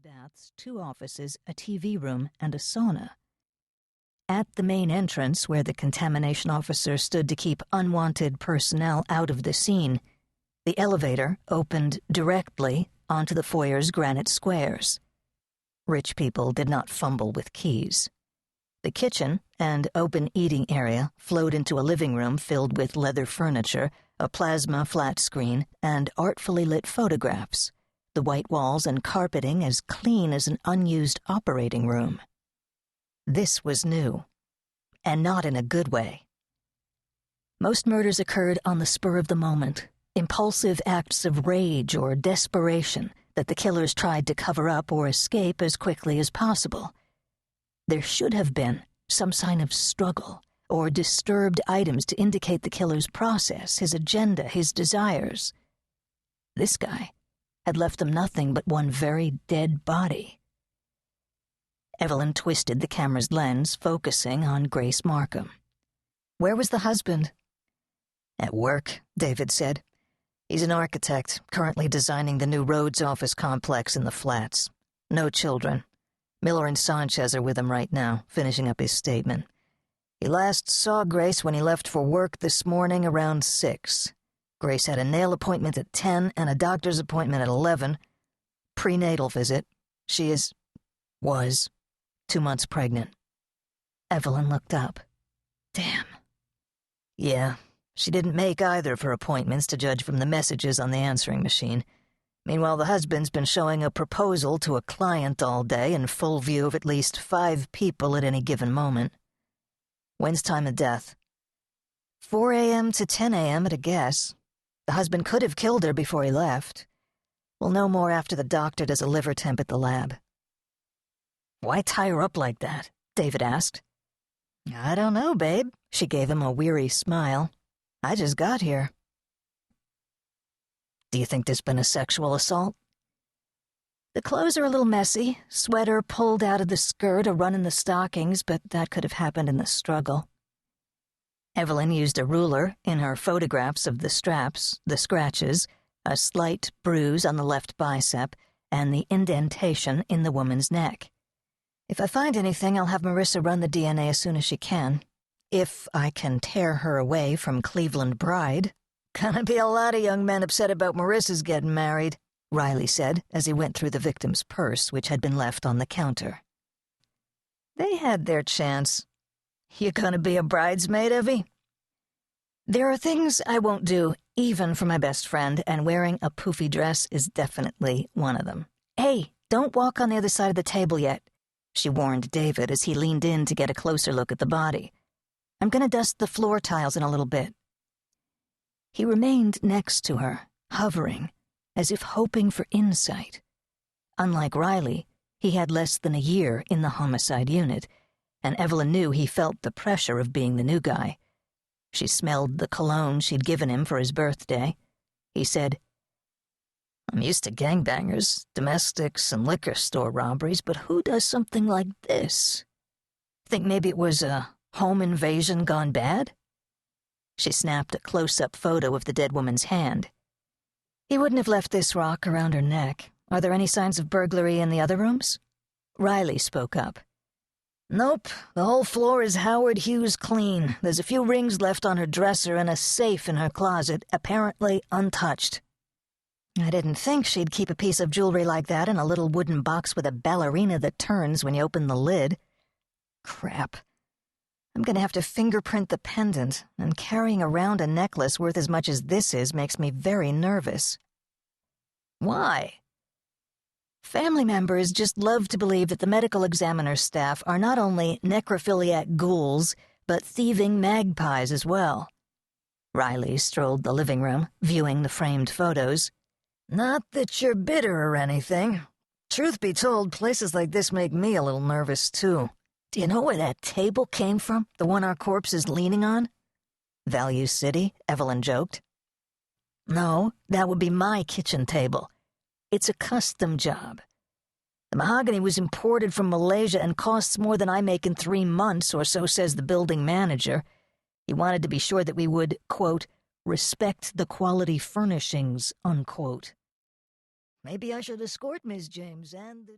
baths, 2 offices, a TV room, and a sauna. At the main entrance, where the contamination officer stood to keep unwanted personnel out of the scene, the elevator opened directly onto the foyer's granite squares. Rich people did not fumble with keys. The kitchen and open eating area flowed into a living room filled with leather furniture, a plasma flat screen, and artfully lit photographs, the white walls and carpeting as clean as an unused operating room. This was new, and not in a good way. Most murders occurred on the spur of the moment, impulsive acts of rage or desperation that the killers tried to cover up or escape as quickly as possible. There should have been some sign of struggle or disturbed items to indicate the killer's process, his agenda, his desires. This guy had left them nothing but one very dead body. Evelyn twisted the camera's lens, focusing on Grace Markham. Where was the husband? At work, David said. He's an architect, currently designing the new Rhodes office complex in the flats. No children. Miller and Sanchez are with him right now, finishing up his statement. He last saw Grace when he left for work this morning around 6. Grace had a nail appointment at 10 and a doctor's appointment at 11. Prenatal visit. She was 2 months pregnant. Evelyn looked up. Damn. Yeah, she didn't make either of her appointments, to judge from the messages on the answering machine. Meanwhile, the husband's been showing a proposal to a client all day in full view of at least 5 people at any given moment. When's time of death? 4 a.m. to 10 a.m. at a guess. The husband could have killed her before he left. We'll know more after the doctor does a liver temp at the lab. Why tie her up like that? David asked. I don't know, babe. She gave him a weary smile. I just got here. Do you think there's been a sexual assault? The clothes are a little messy. Sweater pulled out of the skirt, a run in the stockings, but that could have happened in the struggle. Evelyn used a ruler in her photographs of the straps, the scratches, a slight bruise on the left bicep, and the indentation in the woman's neck. If I find anything, I'll have Marissa run the DNA as soon as she can. If I can tear her away from Cleveland Bride. Gonna be a lot of young men upset about Marissa's getting married, Riley said as he went through the victim's purse, which had been left on the counter. They had their chance. You gonna be a bridesmaid, Evie? There are things I won't do, even for my best friend, and wearing a poofy dress is definitely one of them. Hey, don't walk on the other side of the table yet, she warned David as he leaned in to get a closer look at the body. I'm gonna dust the floor tiles in a little bit. He remained next to her, hovering, as if hoping for insight. Unlike Riley, he had less than a year in the homicide unit, and Evelyn knew he felt the pressure of being the new guy. She smelled the cologne she'd given him for his birthday. He said, I'm used to gangbangers, domestics, and liquor store robberies, but who does something like this? Think maybe it was a home invasion gone bad? She snapped a close-up photo of the dead woman's hand. He wouldn't have left this rock around her neck. Are there any signs of burglary in the other rooms? Riley spoke up. Nope, the whole floor is Howard Hughes clean. There's a few rings left on her dresser and a safe in her closet, apparently untouched. I didn't think she'd keep a piece of jewelry like that in a little wooden box with a ballerina that turns when you open the lid. Crap. I'm gonna have to fingerprint the pendant, and carrying around a necklace worth as much as this is makes me very nervous. Why? Family members just love to believe that the medical examiner's staff are not only necrophiliac ghouls, but thieving magpies as well. Riley strolled the living room, viewing the framed photos. Not that you're bitter or anything. Truth be told, places like this make me a little nervous, too. Do you know where that table came from, the one our corpse is leaning on? Value City, Evelyn joked. No, that would be my kitchen table. It's a custom job. The mahogany was imported from Malaysia and costs more than I make in 3 months, or so says the building manager. He wanted to be sure that we would, quote, respect the quality furnishings, unquote. Maybe I should escort Ms. James and the